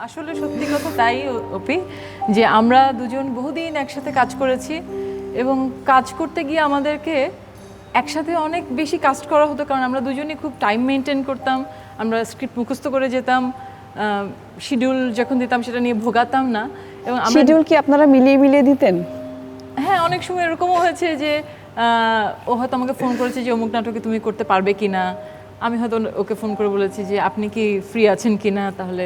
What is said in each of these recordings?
আসলে সত্যি কথা তাই অপি, যে আমরা দুজন বহুদিন একসাথে কাজ করেছি এবং কাজ করতে গিয়ে আমাদেরকে একসাথে অনেক বেশি কাস্ট করা হতো, কারণ আমরা দুজনই খুব টাইম মেনটেন করতাম। আমরা স্ক্রিপ্ট মুখস্থ করে যেতাম, শিডিউল যখন দিতাম সেটা নিয়ে ভোগাতাম না। এবং শিডিউল কি আপনারা মিলিয়ে মিলিয়ে দিতেন? হ্যাঁ, অনেক সময় এরকমও হয়েছে যে ও হয়তো আমাকে ফোন করেছে যে অমুক নাটকে তুমি করতে পারবে কিনা, আমি হয়তো ওকে ফোন করে বলেছি যে আপনি কি ফ্রি আছেন কিনা, তাহলে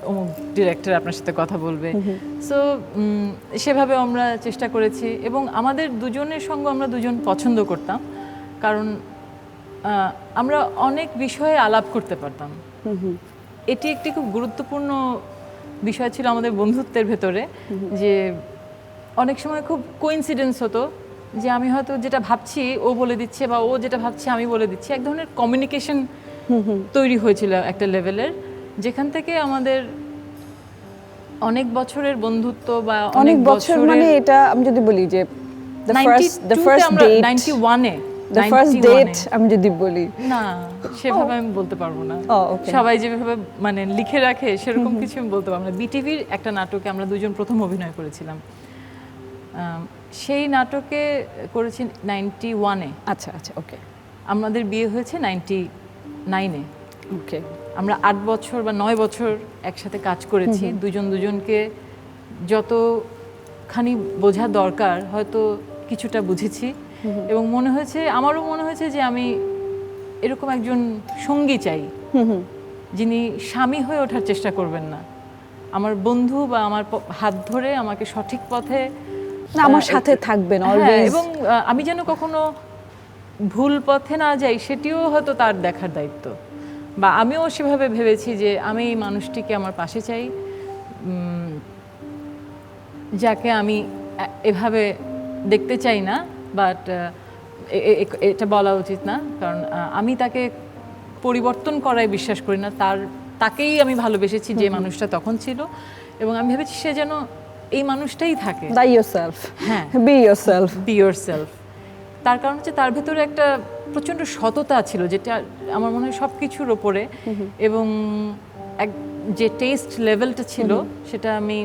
অমুক ডিরেক্টর আপনার সাথে কথা বলবে। সো সেভাবে আমরা চেষ্টা করেছি এবং আমাদের দুজনের সঙ্গে আমরা দুজন পছন্দ করতাম, কারণ আমরা অনেক বিষয়ে আলাপ করতে পারতাম। এটি একটি খুব গুরুত্বপূর্ণ বিষয় ছিল আমাদের বন্ধুত্বের ভেতরে, যে অনেক সময় খুব কোইন্সিডেন্স হতো যে আমি হয়তো যেটা ভাবছি ও বলে দিচ্ছে, বা ও যেটা ভাবছে আমি বলে দিচ্ছি। এক ধরনের কমিউনিকেশন তৈরি হয়েছিল একটা লেভেলের, যেখান থেকে আমাদের অনেক বছরের বন্ধুত্ব বা অনেক বছর মানে এটা আমি যদি বলি যে the first date আমি যদি বলি, না সেভাবে আমি বলতে পারবো না। সবাই যেভাবে মানে লিখে রাখে সেরকম কিছু আমি বলতে পারবো না। বিটিভির একটা নাটকে আমরা দুজন প্রথম অভিনয় করেছিলাম। সেই নাটকে করেছি 91-এ। আচ্ছা আচ্ছা, ওকে। আমাদের বিয়ে হয়েছে 99-এ। ওকে, আমরা 8 বছর বা 9 বছর একসাথে কাজ করেছি। দুজন দুজনকে যতখানি বোঝা দরকার হয়তো কিছুটা বুঝেছি, এবং মনে হয়েছে, আমারও মনে হয়েছে যে আমি এরকম একজন সঙ্গী চাই যিনি স্বামী হয়ে ওঠার চেষ্টা করবেন না, আমার বন্ধু বা আমার হাত ধরে আমাকে সঠিক পথে আমার সাথে থাকবেন অলওয়েজ, এবং আমি যেন কখনো ভুল পথে না যাই সেটিও হয়তো তার দেখার দায়িত্ব। বা আমিও সেভাবে ভেবেছি যে আমি এই মানুষটিকে আমার পাশে চাই, যাকে আমি এভাবে দেখতে চাই না, বাট এটা বলা উচিত না, কারণ আমি তাকে পরিবর্তন করায় বিশ্বাস করি না। তাকেই আমি ভালোবেসেছি যে মানুষটা তখন ছিল, এবং আমি ভেবেছি সে যেন এই মানুষটাই থাকে। বাই ইয়োরসেলফ, হ্যাঁ, বি ইয়োরসেলফ। তার কারণ হচ্ছে তার ভেতরে একটা প্রচণ্ড সততা ছিল, যেটা আমার মনে হয় সব কিছুর ওপরে, এবং যে টেস্ট লেভেলটা ছিল সেটা আমি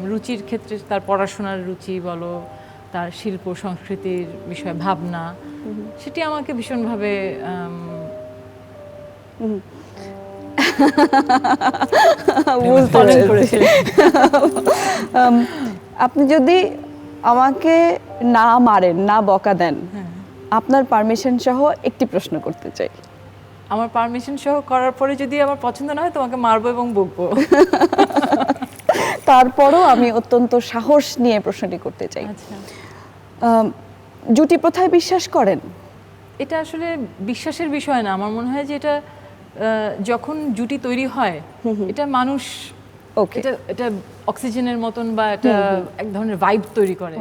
রুচির ক্ষেত্রে, তার পড়াশোনার রুচি বলো, তার শিল্প সংস্কৃতির বিষয়ে ভাবনা, সেটি আমাকে ভীষণভাবে আপনি যদি আমাকে না মারেন, না বকা দেন, আপনার পারমিশন সহ একটি প্রশ্ন করতে চাই। আমার পারমিশন সহ করার পরে যদি আমার পছন্দ না হয় তোমাকে মারবো এবং বকবো। তারপরও আমি অত্যন্ত সাহস নিয়ে প্রশ্নটি করতে চাই। আচ্ছা, জুটি প্রথায় বিশ্বাস করেন? এটা আসলে বিশ্বাসের বিষয় না। আমার মনে হয় যে এটা যখন জুটি তৈরি হয়, এটা মানুষ, এটা অক্সিজেনের মতন, বা এটা এক ধরনের ভাইব তৈরি করে।